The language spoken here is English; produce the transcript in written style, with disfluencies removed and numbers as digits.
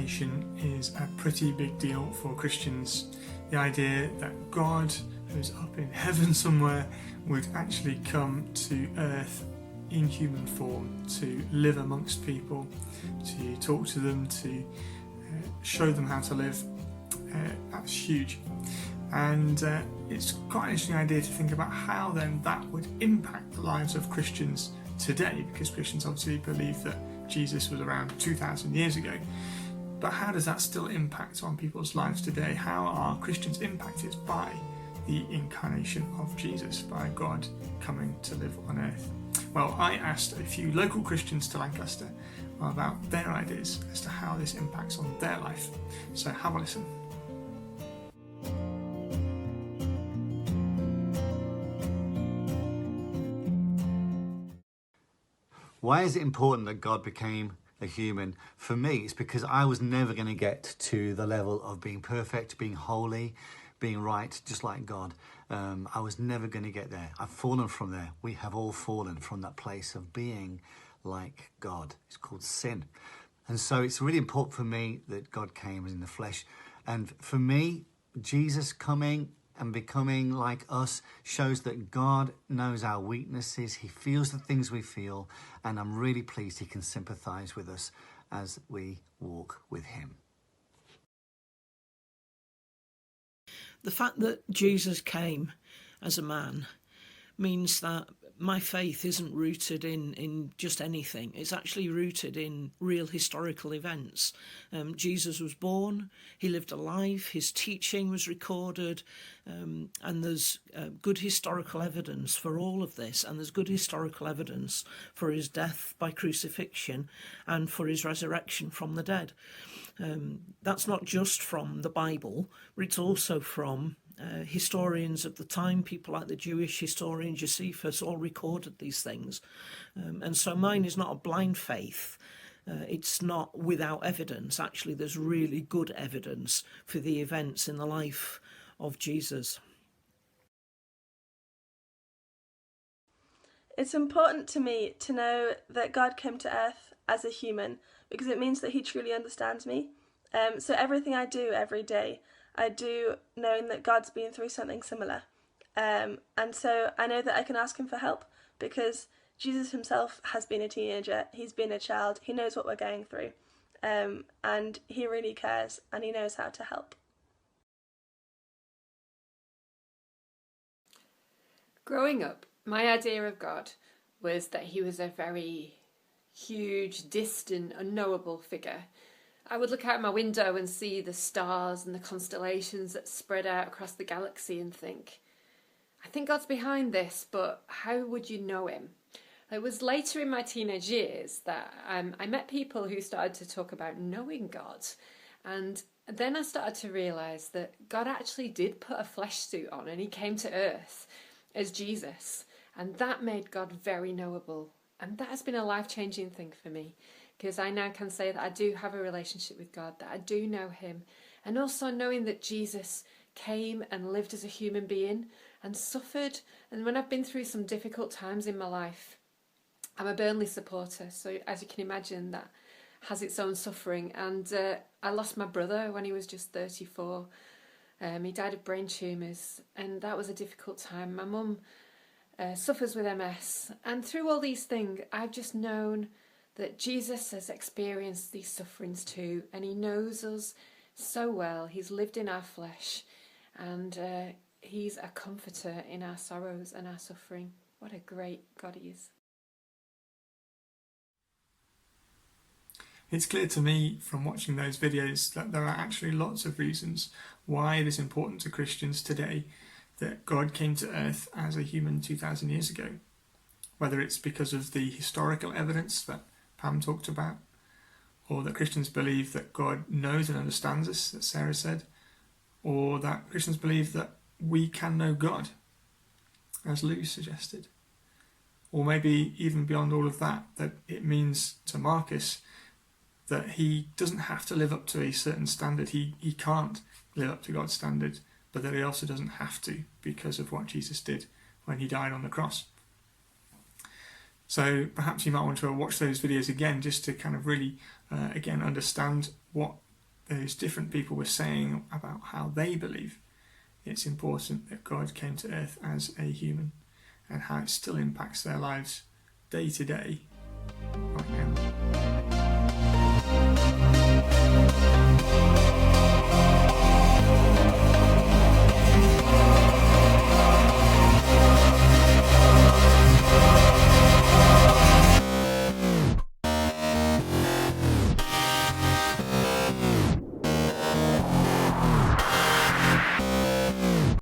incarnation is a pretty big deal for Christians. The idea that God, who's up in heaven somewhere, would actually come to earth in human form to live amongst people, to talk to them, to show them how to live. That's huge. And it's quite an interesting idea to think about how then that would impact the lives of Christians today, because Christians obviously believe that Jesus was around 2,000 years ago. But how does that still impact on people's lives today? How are Christians impacted by the incarnation of Jesus, by God coming to live on earth? Well, I asked a few local Christians to Lancaster about their ideas as to how this impacts on their life. So have a listen. Why is it important that God became a human? For me, it's because I was never going to get to the level of being perfect, being holy, being right, just like God. I was never going to get there. I've fallen from there. We have all fallen from that place of being like God. It's called sin. And so it's really important for me that God came in the flesh. And for me, Jesus coming and becoming like us shows that God knows our weaknesses. He feels the things we feel. And I'm really pleased he can sympathize with us as we walk with him. The fact that Jesus came as a man means that my faith isn't rooted in just anything. It's actually rooted in real historical events. Jesus was born, he lived a life, his teaching was recorded, and there's good historical evidence for all of this, and there's good historical evidence for his death by crucifixion and for his resurrection from the dead. That's not just from the Bible, but it's also from historians of the time, people like the Jewish historian Josephus, all recorded these things. And so mine is not a blind faith. It's not without evidence. Actually, there's really good evidence for the events in the life of Jesus. It's important to me to know that God came to earth as a human, because it means that he truly understands me. So everything I do every day, I do knowing that God's been through something similar. And so I know that I can ask him for help, because Jesus himself has been a teenager, he's been a child, he knows what we're going through. And he really cares, and he knows how to help. Growing up, my idea of God was that he was a very huge, distant, unknowable figure. I would look out my window and see the stars and the constellations that spread out across the galaxy and think, I think God's behind this, but how would you know him? It was later in my teenage years that I met people who started to talk about knowing God. And then I started to realise that God actually did put a flesh suit on, and he came to earth as Jesus. And that made God very knowable. And that has been a life-changing thing for me, because I now can say that I do have a relationship with God, that I do know him. And also knowing that Jesus came and lived as a human being and suffered. And when I've been through some difficult times in my life, I'm a Burnley supporter, so as you can imagine, that has its own suffering. And I lost my brother when he was just 34. He died of brain tumours, and that was a difficult time. My mum suffers with MS, and through all these things, I've just known that Jesus has experienced these sufferings too, and he knows us so well. He's lived in our flesh, and he's a comforter in our sorrows and our suffering. What a great God he is. It's clear to me from watching those videos that there are actually lots of reasons why it is important to Christians today that God came to earth as a human 2,000 years ago. Whether it's because of the historical evidence that Pam talked about, or that Christians believe that God knows and understands us, that Sarah said, or that Christians believe that we can know God, as Lou suggested. Or maybe even beyond all of that, that it means to Marcus that he doesn't have to live up to a certain standard. He can't live up to God's standard, but that he also doesn't have to because of what Jesus did when he died on the cross. So perhaps you might want to watch those videos again just to kind of really, again, understand what those different people were saying about how they believe, it's important that God came to earth as a human and how it still impacts their lives day to day right now.